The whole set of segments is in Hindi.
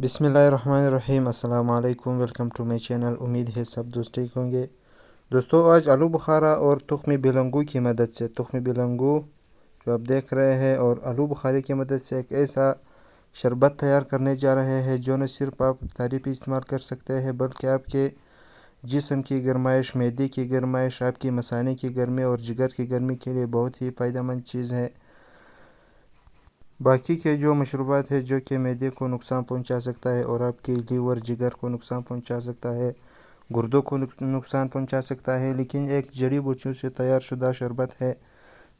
बिस्मिल्लाहिर्रहमानिर्रहीम। अस्सलाम वालेकुम। Welcome to my channel. उम्मीद है सब दोस्त ठीक होंगे। दोस्तों, आज आलू बुखारा और तुख्मी बिलंगू की मदद से, तुख्मी बिलंगू जो आप देख रहे हैं और आलू बुखारे की मदद से एक ऐसा शरबत तैयार करने जा रहे हैं जो न सिर्फ आप इफ्तारी पे इस्तेमाल कर सकते हैं बल्कि आपके जिस्म की गर्माइश, मैदे की गर्माइश, आपकी मसाने की गर्मी और जिगर की गर्मी के लिए बहुत ही फ़ायदेमंद चीज़ है। बाकी के जो मशरूबात है जो कि मैदे को नुकसान पहुंचा सकता है और आपके लीवर, जिगर को नुकसान पहुंचा सकता है, गुर्दों को नुकसान पहुंचा सकता है, लेकिन एक जड़ी बूटियों से तैयार शुदा शरबत है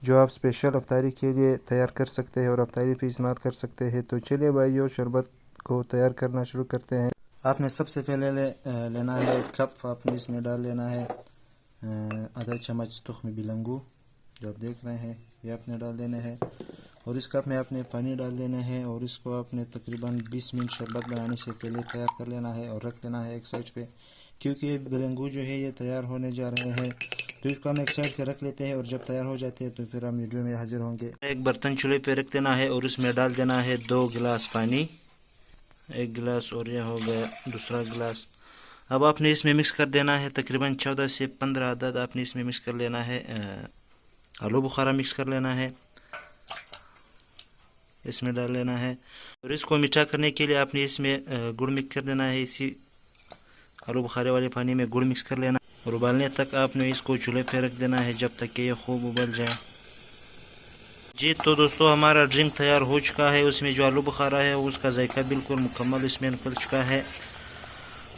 जो आप स्पेशल अफ्तारी के लिए तैयार कर सकते हैं और अफ्तारी पे इस्तेमाल कर सकते हैं। तो चलिए भाइयों, शरबत को तैयार करना शुरू करते हैं। आपने सबसे पहले लेना है एक कप। आपने इसमें डाल लेना है आधा चम्मच तुख्मी बिलंगू जो आप देख रहे हैं, ये आपने डाल देना है। और इस कप में आपने पानी डाल लेना है और इसको आपने तकरीबन 20 मिनट शरबत बनाने से पहले तैयार कर लेना है और रख लेना है एक साइड पे, क्योंकि बिलंगू जो है ये तैयार होने जा रहे हैं। तो इसको हम एक साइड पे रख लेते हैं और जब तैयार हो जाते हैं तो फिर हम वीडियो में हाजिर होंगे। एक बर्तन चूल्हे पे रख देना है और उसमें डाल देना है 2 गिलास पानी, 1 गिलास और यह हो गया दूसरा गिलास। अब आपने इसमें मिक्स कर देना है तकरीबन 14 से 15 अदद आपने इसमें मिक्स कर लेना है, आलू बुखारा मिक्स कर लेना है, इसमें डाल लेना है। और इसको मीठा करने के लिए आपने इसमें गुड़ मिक्स कर देना है। इसी आलू बुखारे वाले पानी में गुड़ मिक्स कर लेना और उबालने तक आपने इसको चूल्हे पे रख देना है जब तक कि ये खूब उबल जाए। जी तो दोस्तों, हमारा ड्रिंक तैयार हो चुका है। उसमें जो आलू बुखारा है उसका जायका बिल्कुल मुकम्मल इसमें निकल चुका है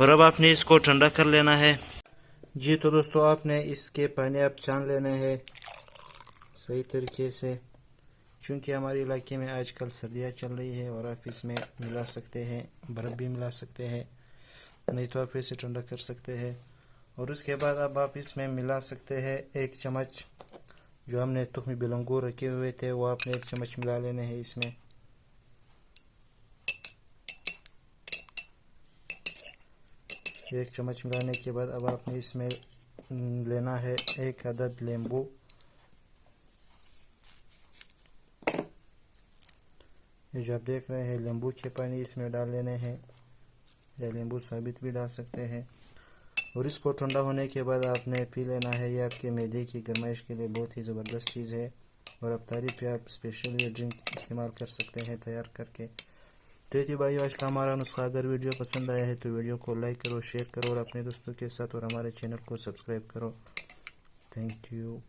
और अब आपने इसको ठंडा कर लेना है। जी तो दोस्तों, आपने इसके पानी आप छान लेने हैं सही तरीके से, चूँकि हमारे इलाके में आजकल सर्दियाँ चल रही है और आप इसमें मिला सकते हैं, बर्फ़ भी मिला सकते हैं, नहीं तो आप इसे ठंडा कर सकते हैं। और उसके बाद अब आप इसमें मिला सकते हैं 1 चम्मच जो हमने तुख्मी बिलंगू रखे हुए थे वो आपने 1 चम्मच मिला लेने हैं इसमें। 1 चम्मच मिलाने के बाद अब आपने इसमें लेना है 1 अदद नींबू। ये जो आप देख रहे हैं नींबू के पानी इसमें डाल लेने हैं, या नींबू साबित भी डाल सकते हैं। और इसको ठंडा होने के बाद आपने पी लेना है। ये आपके मैदे की गर्माइश के लिए बहुत ही ज़बरदस्त चीज़ है और अफ्तारी पे आप स्पेशल ये ड्रिंक इस्तेमाल कर सकते हैं तैयार करके। तो ये भाई आज का हमारा नुस्खा। अगर वीडियो पसंद आया है तो वीडियो को लाइक करो, शेयर करो और अपने दोस्तों के साथ और हमारे चैनल को सब्सक्राइब करो। Thank you.